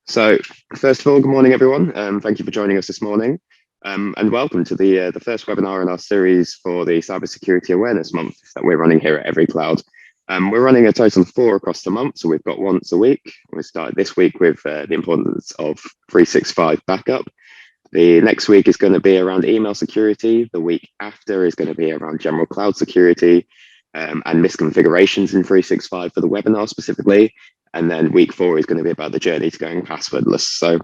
So, first of all, good morning, everyone. Thank you for joining us this morning, and welcome to the first webinar in our series for the Cybersecurity Awareness Month that we're running here at EveryCloud. We're running a total of 4 across the month, so we've got once a week. We started this week with the importance of 365 backup. The next week is going to be around email security. The week after is going to be around general cloud security and misconfigurations in 365 for the webinar specifically. And then week 4 is going to be about the journey to going passwordless. So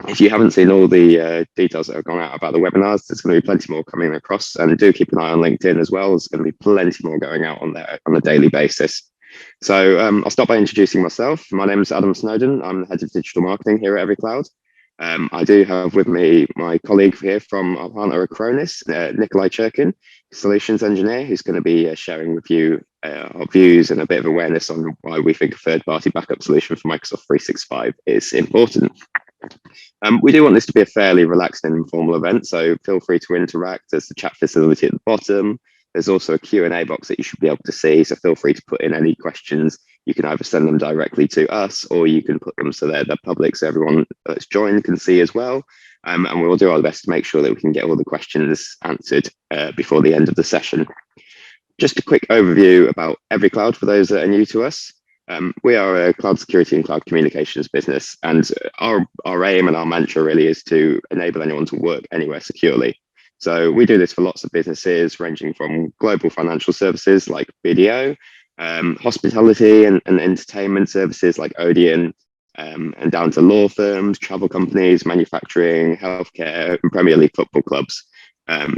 if you haven't seen all the details that have gone out about the webinars, there's going to be plenty more coming across. And do keep an eye on LinkedIn as well. There's going to be plenty more going out on there on a daily basis. So I'll start by introducing myself. My name is Adam Snowden. I'm the head of digital marketing here at EveryCloud. I do have with me my colleague here from our partner Acronis, Nikolai Churkin, solutions engineer, who's going to be sharing with you our views and a bit of awareness on why we think a third-party backup solution for Microsoft 365 is important. We do want this to be a fairly relaxed and informal event, so feel free to interact. There's the chat facility at the bottom. There's also a Q&A box that you should be able to see, so feel free to put in any questions. You can either send them directly to us, or you can put them so they're public, so everyone that's joined can see as well. And we will do our best to make sure that we can get all the questions answered before the end of the session. Just a quick overview about EveryCloud for those that are new to us. We are a cloud security and cloud communications business, and our aim and our mantra really is to enable anyone to work anywhere securely. So we do this for lots of businesses, ranging from global financial services like BDO, hospitality and entertainment services like Odeon, and down to law firms, travel companies, manufacturing, healthcare, and Premier League football clubs.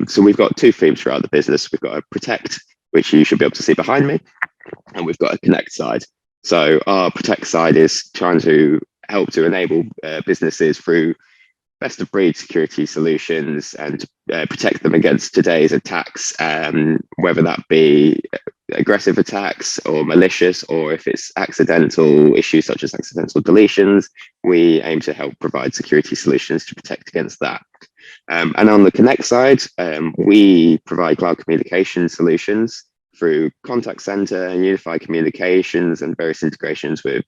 So we've got 2 themes throughout the business. We've got a protect, which you should be able to see behind me, and we've got a connect side. So our protect side is trying to help to enable businesses through best of breed security solutions and protect them against today's attacks, whether that be aggressive attacks or malicious, or if it's accidental issues such as accidental deletions. We aim to help provide security solutions to protect against that. And on the connect side, we provide cloud communication solutions through contact center and unified communications and various integrations with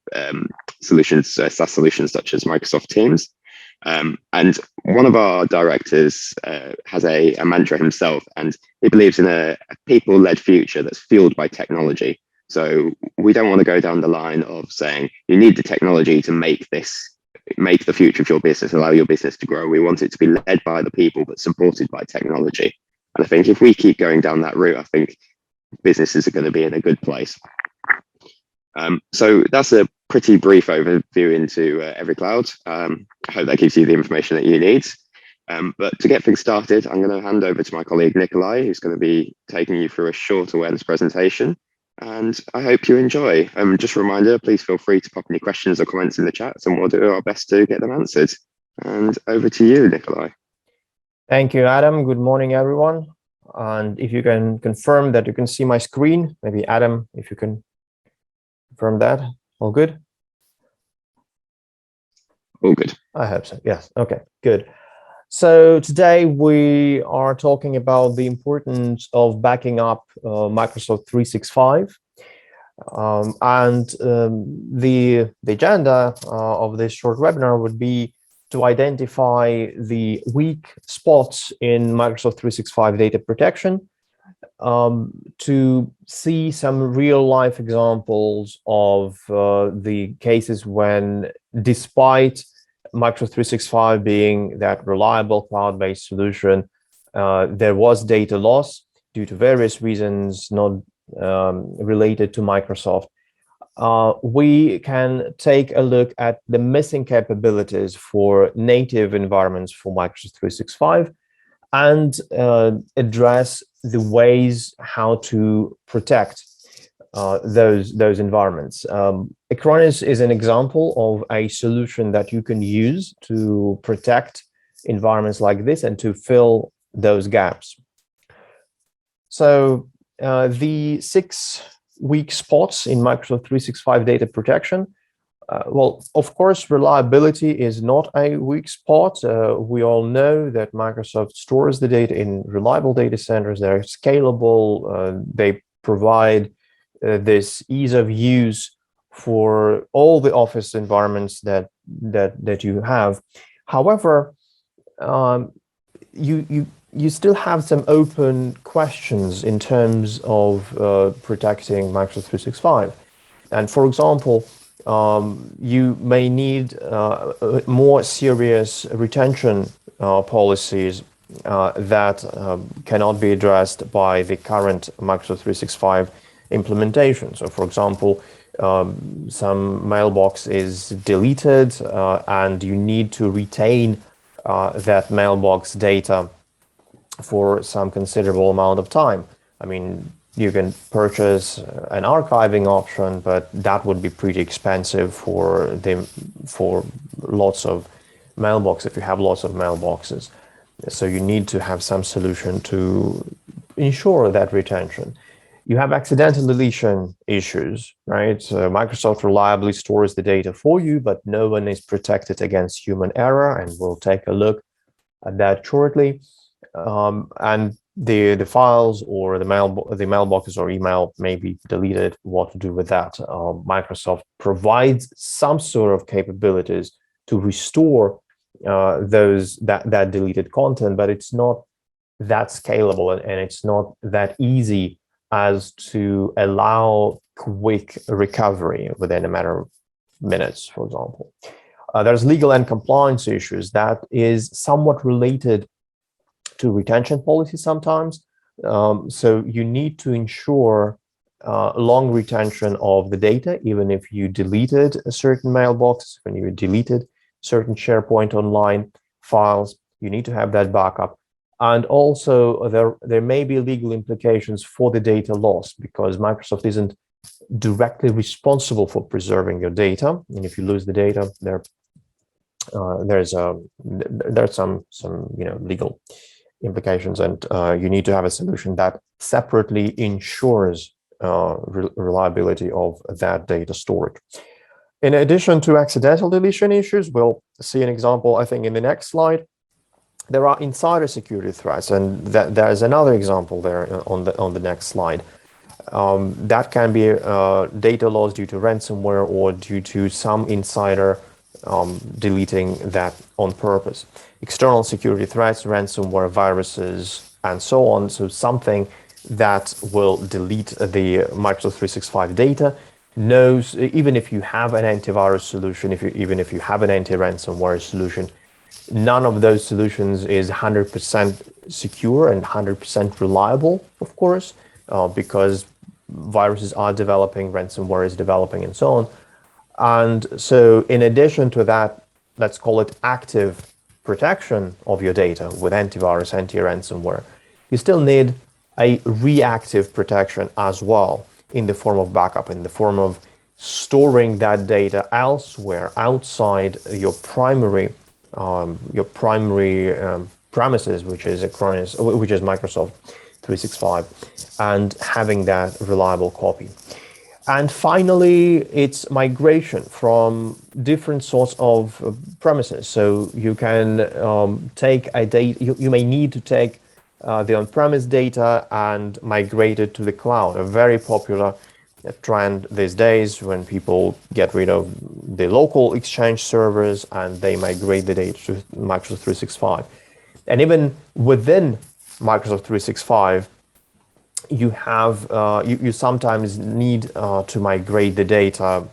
solutions, SaaS solutions such as Microsoft Teams. And one of our directors has a mantra himself, and he believes in a people-led future that's fueled by technology. So we don't want to go down the line of saying you need the technology to make the future of your business, allow your business to grow. We want it to be led by the people, but supported by technology. And I think if we keep going down that route, I think businesses are going to be in a good place. So that's a pretty brief overview into EveryCloud. I hope that gives you the information that you need. But to get things started, I'm going to hand over to my colleague Nikolai, who's going to be taking you through a short awareness presentation. And I hope you enjoy. Just a reminder, please feel free to pop any questions or comments in the chat, and we'll do our best to get them answered. And over to you, Nikolai. Thank you, Adam. Good morning, everyone. And if you can confirm that you can see my screen, maybe Adam, if you can confirm that. All good? All good. I hope so. Yes. Okay, good. So today we are talking about the importance of backing up Microsoft 365. The agenda of this short webinar would be to identify the weak spots in Microsoft 365 data protection, to see some real-life examples of the cases when, despite Microsoft 365 being that reliable cloud-based solution, there was data loss due to various reasons not related to Microsoft. We can take a look at the missing capabilities for native environments for Microsoft 365 and address the ways how to protect those environments. Acronis is an example of a solution that you can use to protect environments like this and to fill those gaps. So the 6 weak spots in Microsoft 365 data protection. Well, of course, reliability is not a weak spot. We all know that Microsoft stores the data in reliable data centers. They're scalable. They provide this ease of use for all the office environments that you have. However, you still have some open questions in terms of protecting Microsoft 365. And for example, you may need more serious retention policies that cannot be addressed by the current Microsoft 365 implementation. So for example, some mailbox is deleted and you need to retain that mailbox data for some considerable amount of time. I mean, you can purchase an archiving option, but that would be pretty expensive for lots of mailboxes, if you have lots of mailboxes. So you need to have some solution to ensure that retention. You have accidental deletion issues, right? So Microsoft reliably stores the data for you, but no one is protected against human error, and we'll take a look at that shortly. And the files or the mailboxes or email may be deleted. What to do with that? Microsoft provides some sort of capabilities to restore that deleted content, but it's not that scalable and it's not that easy as to allow quick recovery within a matter of minutes, for example. There's legal and compliance issues that is somewhat related to retention policy sometimes. So you need to ensure long retention of the data, even if you deleted a certain mailbox, when you deleted certain SharePoint Online files, you need to have that backup. And also there may be legal implications for the data loss, because Microsoft isn't directly responsible for preserving your data. And if you lose the data, there's some legal implications, and you need to have a solution that separately ensures reliability of that data stored. In addition to accidental deletion issues, we'll see an example, I think, in the next slide. There are insider security threats, and there's another example there on the next slide. That can be data loss due to ransomware or due to some insider deleting that on purpose. External security threats, ransomware, viruses, and so on. So something that will delete the Microsoft 365 data knows, even if you have an antivirus solution, even if you have an anti-ransomware solution, none of those solutions is 100% secure and 100% reliable, of course, because viruses are developing, ransomware is developing, and so on. And so in addition to that, let's call it active protection of your data with antivirus, anti-ransomware, you still need a reactive protection as well, in the form of backup, in the form of storing that data elsewhere outside your primary premises, which is Acronis, which is Microsoft 365, and having that reliable copy. And finally, it's migration from different sorts of premises. So you can take a data, you may need to take the on-premise data and migrate it to the cloud. A very popular trend these days, when people get rid of the local Exchange servers and they migrate the data to Microsoft 365. And even within Microsoft 365, you have you sometimes need to migrate the data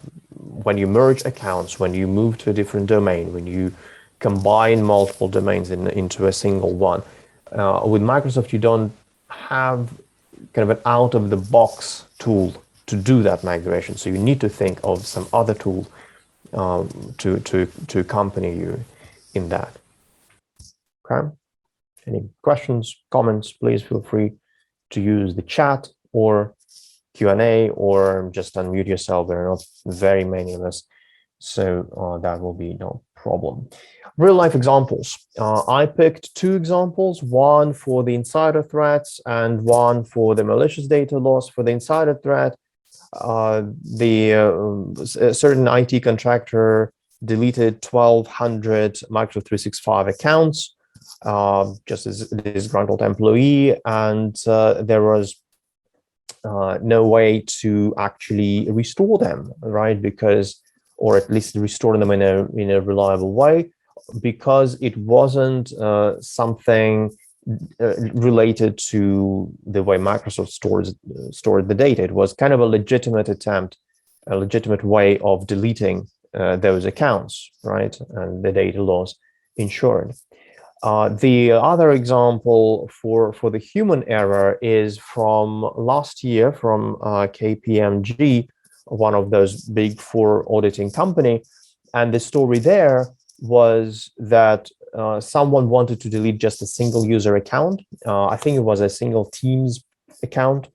when you merge accounts, when you move to a different domain, when you combine multiple domains into a single one. With Microsoft, you don't have kind of an out-of-the-box tool to do that migration, so you need to think of some other tool to accompany you in that. Okay. Any questions, comments? Please feel free to use the chat or Q&A, or just unmute yourself. There are not very many of us, so that will be no problem. Real life examples. I picked two examples, one for the insider threats and one for the malicious data loss. For the insider threat, a certain IT contractor deleted 1,200 Microsoft 365 accounts, just as a disgruntled employee, and there was no way to actually restore them, right? Because, or at least restore them in a reliable way, because it wasn't something related to the way Microsoft stored the data. It was kind of a legitimate attempt, a legitimate way of deleting those accounts, right? And the data loss ensured. The other example for the human error is from last year from KPMG, one of those big four auditing company. And the story there was that someone wanted to delete just a single user account. I think it was a single Teams account.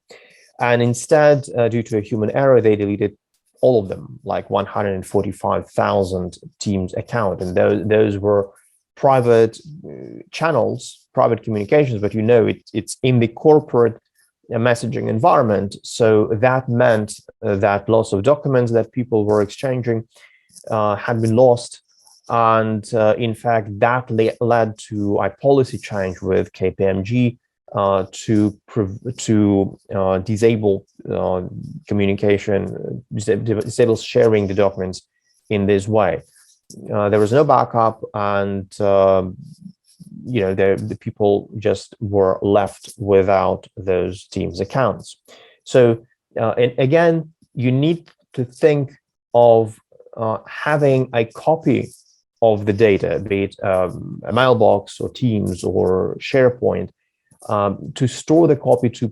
And instead, due to a human error, they deleted all of them, like 145,000 Teams account. And those were private channels, private communications, but it's in the corporate messaging environment. So that meant that loss of documents that people were exchanging had been lost. And in fact, that led to a policy change with KPMG to disable communication, disable sharing the documents in this way. There was no backup, and the people just were left without those Teams accounts. So, and again, you need to think of having a copy of the data, be it a mailbox or Teams or SharePoint, to store the copy to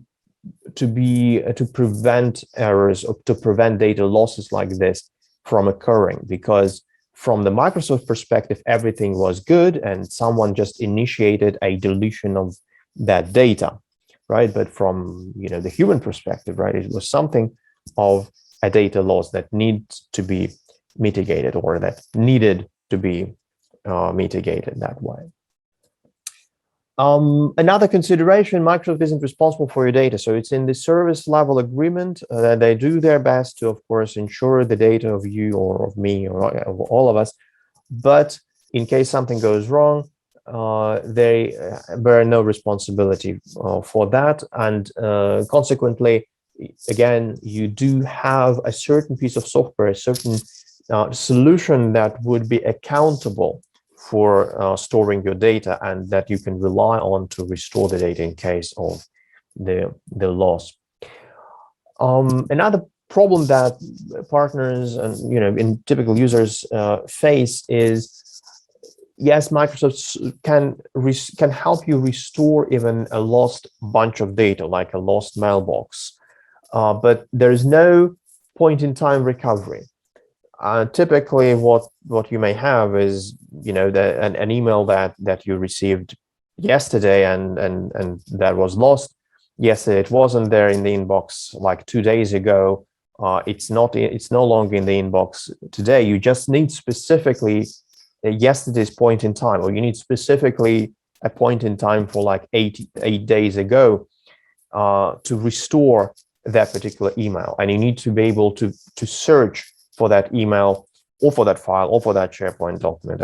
prevent errors or to prevent data losses like this from occurring. Because from the Microsoft perspective, everything was good, and someone just initiated a deletion of that data, right? But from the human perspective, right, it was something of a data loss that needs to be mitigated, or that needed to be mitigated that way. Another consideration: Microsoft isn't responsible for your data. So it's in the service level agreement that they do their best to, of course, ensure the data of you or of me or of all of us. But in case something goes wrong, they bear no responsibility for that. And consequently, again, you do have a certain piece of software, a certain solution that would be accountable for storing your data, and that you can rely on to restore the data in case of the loss. Another problem that partners and in typical users face is, yes, Microsoft can help you restore even a lost bunch of data, like a lost mailbox, but there is no point-in-time recovery. Typically, what you may have is an email that you received yesterday and that was lost yesterday. It wasn't there in the inbox like 2 days ago. It's no longer in the inbox today. You just need specifically yesterday's point in time, or you need specifically a point in time for like eight days ago to restore that particular email, and you need to be able to search for that email or for that file or for that SharePoint document,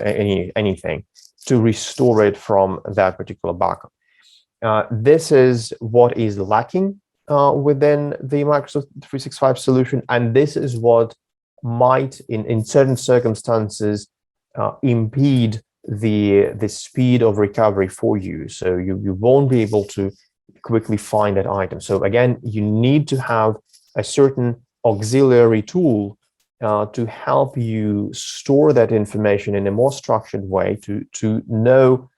anything, to restore it from that particular backup. This is what is lacking within the Microsoft 365 solution, and this is what might, in certain circumstances, impede the speed of recovery for you. So you won't be able to quickly find that item. So again, you need to have a certain auxiliary tool to help you store that information in a more structured way, to know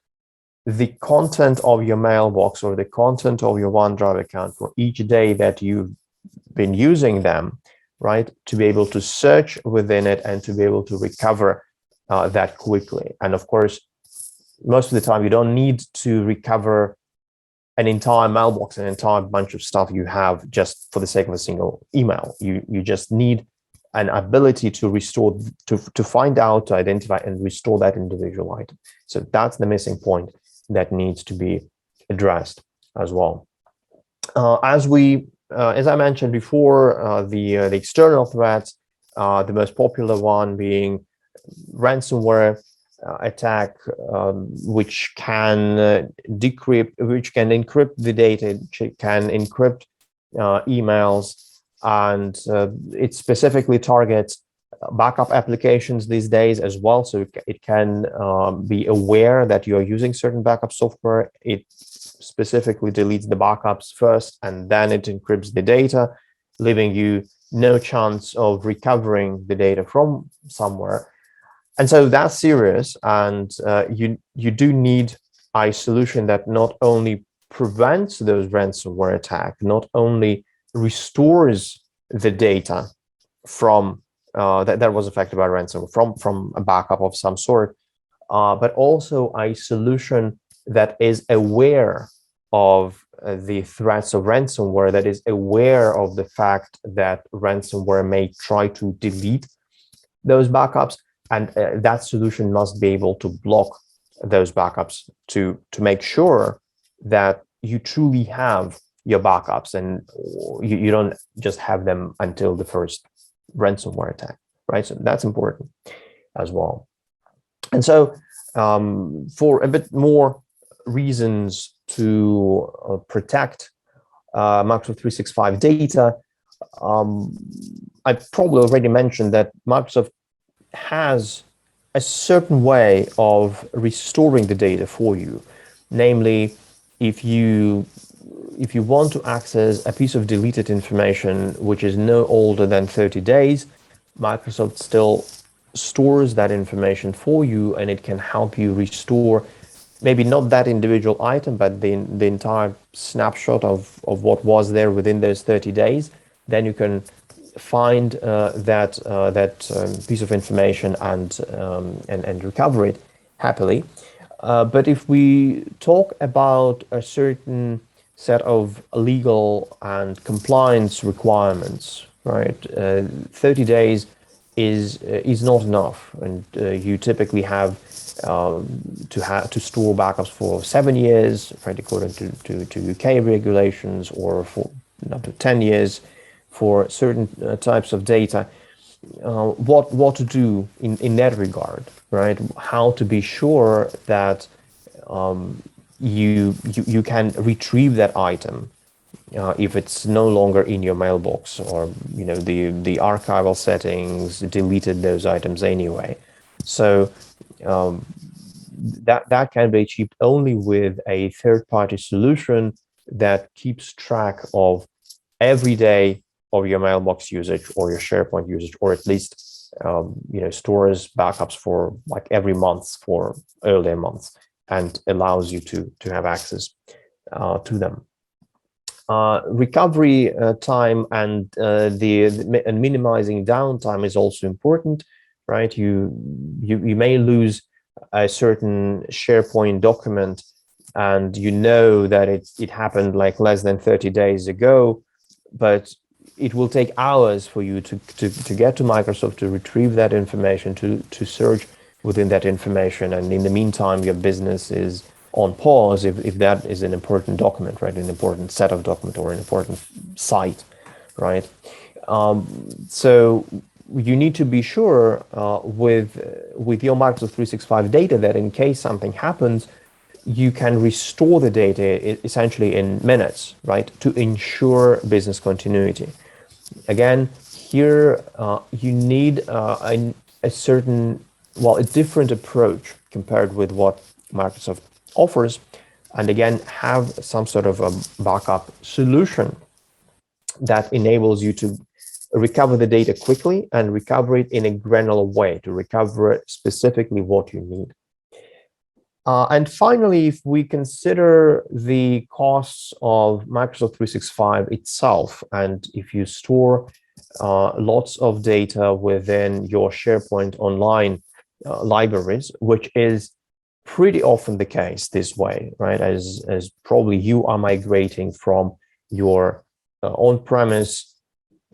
the content of your mailbox or the content of your OneDrive account for each day that you've been using them, right? To be able to search within it and to be able to recover that quickly. And of course, most of the time, you don't need to recover an entire mailbox, an entire bunch of stuff you have just for the sake of a single email. You just need an ability to restore, to find out, to identify and restore that individual item. So that's the missing point that needs to be addressed as well. As I mentioned before, the external threats, the most popular one being ransomware attack, which can encrypt the data, can encrypt emails, and it specifically targets backup applications these days as well. So it can be aware that you're using certain backup software. It specifically deletes the backups first, and then it encrypts the data, leaving you no chance of recovering the data from somewhere. And so that's serious, and you do need a solution that not only prevents those ransomware attacks, not only restores the data from that was affected by ransom from a backup of some sort, but also a solution that is aware of the threats of ransomware, that is aware of the fact that ransomware may try to delete those backups, and that solution must be able to block those backups to make sure that you truly have your backups and you don't just have them until the first ransomware attack, right? So that's important as well. And so for a bit more reasons to protect Microsoft 365 data, I probably already mentioned that Microsoft has a certain way of restoring the data for you. Namely, if you want to access a piece of deleted information which is no older than 30 days, Microsoft still stores that information for you, and it can help you restore maybe not that individual item, but the entire snapshot of what was there within those 30 days. Then you can find that piece of information and recover it happily. But if we talk about a certain set of legal and compliance requirements, right? 30 days is not enough, and you typically have to store backups for 7 years, right, according to UK regulations, or for up to 10 years for certain types of data. What to do in that regard, right? How to be sure that you can retrieve that item if it's no longer in your mailbox, or the archival settings deleted those items anyway. So that can be achieved only with a third-party solution that keeps track of every day of your mailbox usage or your SharePoint usage, or at least stores backups for like every month for earlier months, and allows you to have access to them. Recovery time and minimizing downtime is also important, right? You may lose a certain SharePoint document, and you know that it happened like less than 30 days ago, but it will take hours for you to get to Microsoft, to retrieve that information, to search within that information, and in the meantime your business is on pause if that is an important document, right? An important set of document or an important site, right? So you need to be sure with your Microsoft 365 data that in case something happens, you can restore the data essentially in minutes, right? To ensure business continuity. Again, here you need a certain, a different approach compared with what Microsoft offers, and again, have some sort of a backup solution that enables you to recover the data quickly and recover it in a granular way, to recover specifically what you need. And finally, if we consider the costs of Microsoft 365 itself, and if you store lots of data within your SharePoint Online libraries, which is pretty often the case this way, right? As probably you are migrating from your on-premise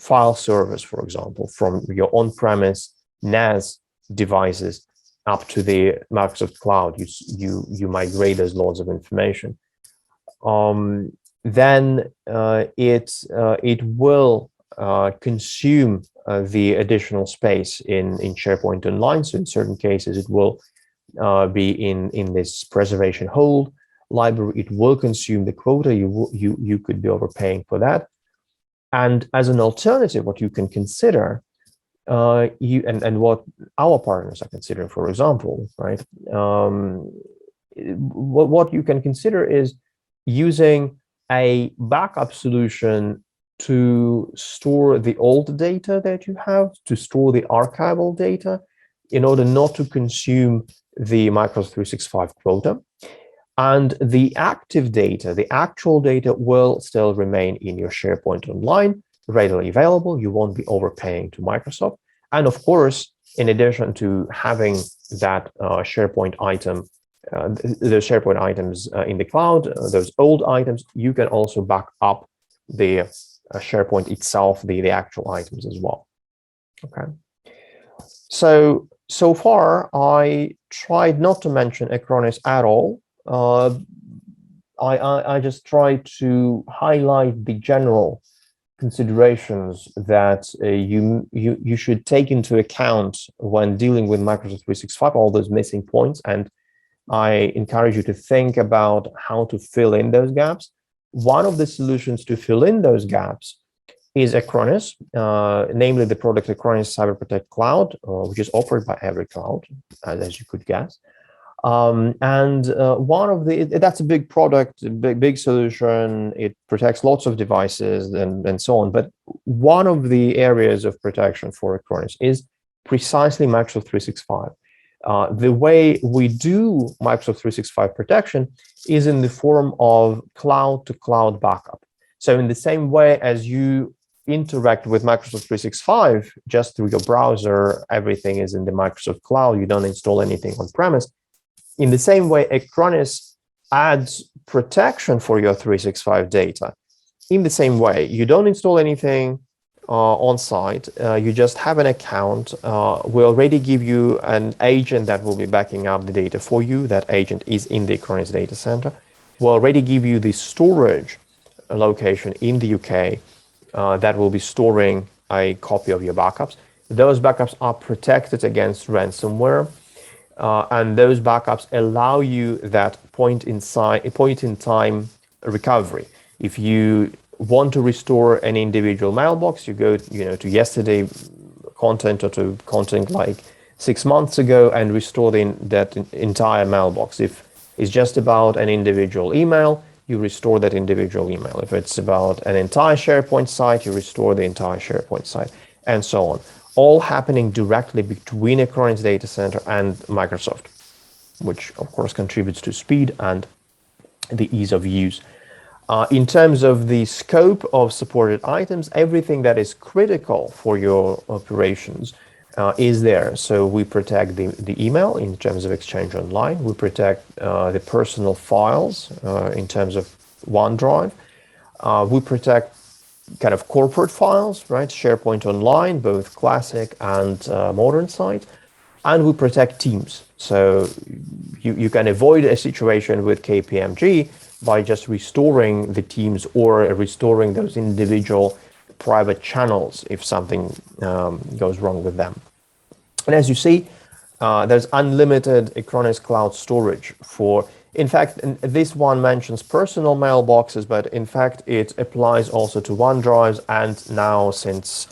file servers, for example, from your on-premise NAS devices up to the Microsoft Cloud. You migrate those loads of information. Then it will consume the additional space in SharePoint Online. So in certain cases, it will be in this preservation hold library. It will consume the quota. You could be overpaying for that. And as an alternative, what you can consider, and what our partners are considering, for example, right? What you can consider is using a backup solution to store the old data that you have, to store the archival data, in order not to consume the Microsoft 365 quota. And the active data, the actual data, will still remain in your SharePoint Online, readily available. You won't be overpaying to Microsoft. And of course, in addition to having that SharePoint item, the SharePoint items in the cloud, those old items, you can also back up the SharePoint itself, the actual items as well. Okay. So far, I tried not to mention Acronis at all. I just try to highlight the general considerations that you should take into account when dealing with Microsoft 365, all those missing points, and I encourage you to think about how to fill in those gaps. One of the solutions to fill in those gaps is Acronis, namely the product Acronis Cyber Protect Cloud, which is offered by every cloud, as you could guess. One of that's a big product, a big solution. It protects lots of devices and so on. But one of the areas of protection for Acronis is precisely Microsoft 365. The way we do Microsoft 365 protection is in the form of cloud-to-cloud backup. So in the same way as you interact with Microsoft 365 just through your browser, everything is in the Microsoft cloud, you don't install anything on premise. In the same way, Acronis adds protection for your 365 data. In the same way, you don't install anything on site, you just have an account. We already give you an agent that will be backing up the data for you. That agent is in the Acronis data center. We'll already give you the storage location in the UK that will be storing a copy of your backups. Those backups are protected against ransomware. And those backups allow you that point in time recovery. If you want to restore an individual mailbox, you go, to yesterday content or to content like 6 months ago and restore that entire mailbox. If it's just about an individual email, you restore that individual email. If it's about an entire SharePoint site, you restore the entire SharePoint site, and so on. All happening directly between Acronis data center and Microsoft, which of course contributes to speed and the ease of use. In terms of the scope of supported items, everything that is critical for your operations is there. So we protect the email in terms of Exchange Online. We protect the personal files in terms of OneDrive. We protect kind of corporate files, right? SharePoint Online, both classic and modern site. And we protect teams. So you can avoid a situation with KPMG by just restoring the teams or restoring those individual private channels if something goes wrong with them. And as you see, there's unlimited Acronis cloud storage for, in fact, this one mentions personal mailboxes, but in fact, it applies also to OneDrives, and now since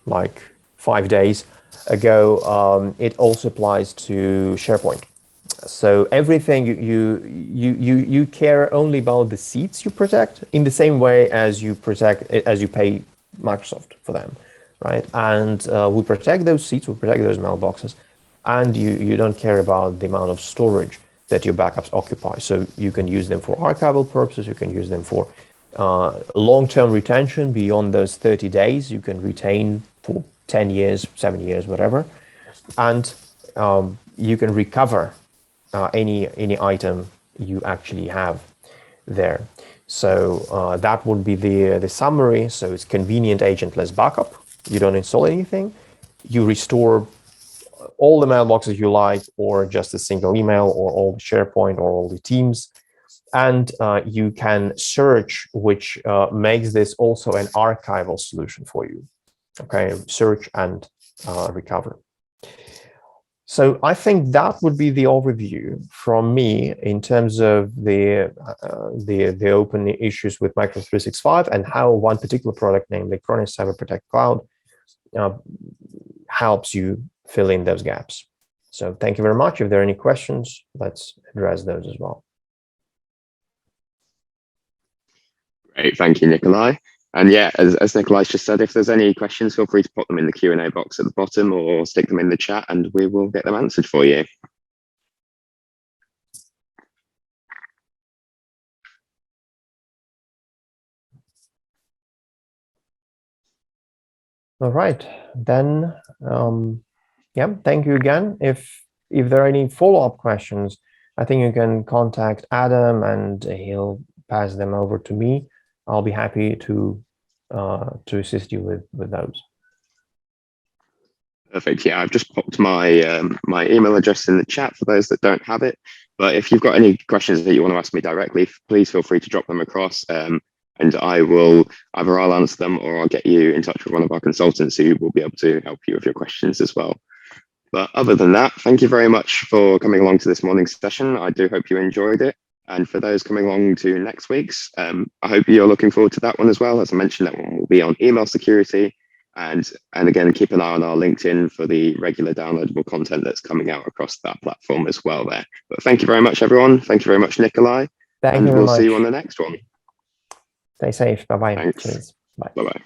like 5 days ago, it also applies to SharePoint. So everything you care only about the seats you protect in the same way as you pay Microsoft for them, right? And we protect those seats, we protect those mailboxes, and you don't care about the amount of storage that your backups occupy. So you can use them for archival purposes, you can use them for long-term retention beyond those 30 days. You can retain for 10 years, 7 years, whatever, and you can recover any item you actually have there. So that would be the summary. So it's convenient agentless backup. You don't install anything. You restore all the mailboxes you like, or just a single email, or all the SharePoint, or all the Teams. And you can search, which makes this also an archival solution for you. Okay, search and recover. So I think that would be the overview from me in terms of the open issues with Micro 365 and how one particular product, namely Acronis Cyber Protect Cloud, helps you fill in those gaps. So thank you very much. If there are any questions, let's address those as well. Great, thank you, Nikolai. And yeah, as Nikolai just said, if there's any questions, feel free to put them in the Q&A box at the bottom or stick them in the chat and we will get them answered for you. All right, then, yeah, thank you again. If there are any follow-up questions, I think you can contact Adam and he'll pass them over to me. I'll be happy to assist you with those. Perfect. Yeah, I've just popped my my email address in the chat for those that don't have it. But if you've got any questions that you want to ask me directly, please feel free to drop them across. And I will either I'll answer them or I'll get you in touch with one of our consultants who will be able to help you with your questions as well. But other than that, thank you very much for coming along to this morning's session. I do hope you enjoyed it. And for those coming along to next week's, I hope you're looking forward to that one as well. As I mentioned, that one will be on email security. And again, keep an eye on our LinkedIn for the regular downloadable content that's coming out across that platform as well there. But thank you very much, everyone. Thank you very much, Nikolai. Thank you and very we'll much. see you on the next one. Stay safe. Bye-bye. Thanks. Cheers. Bye. Bye-bye.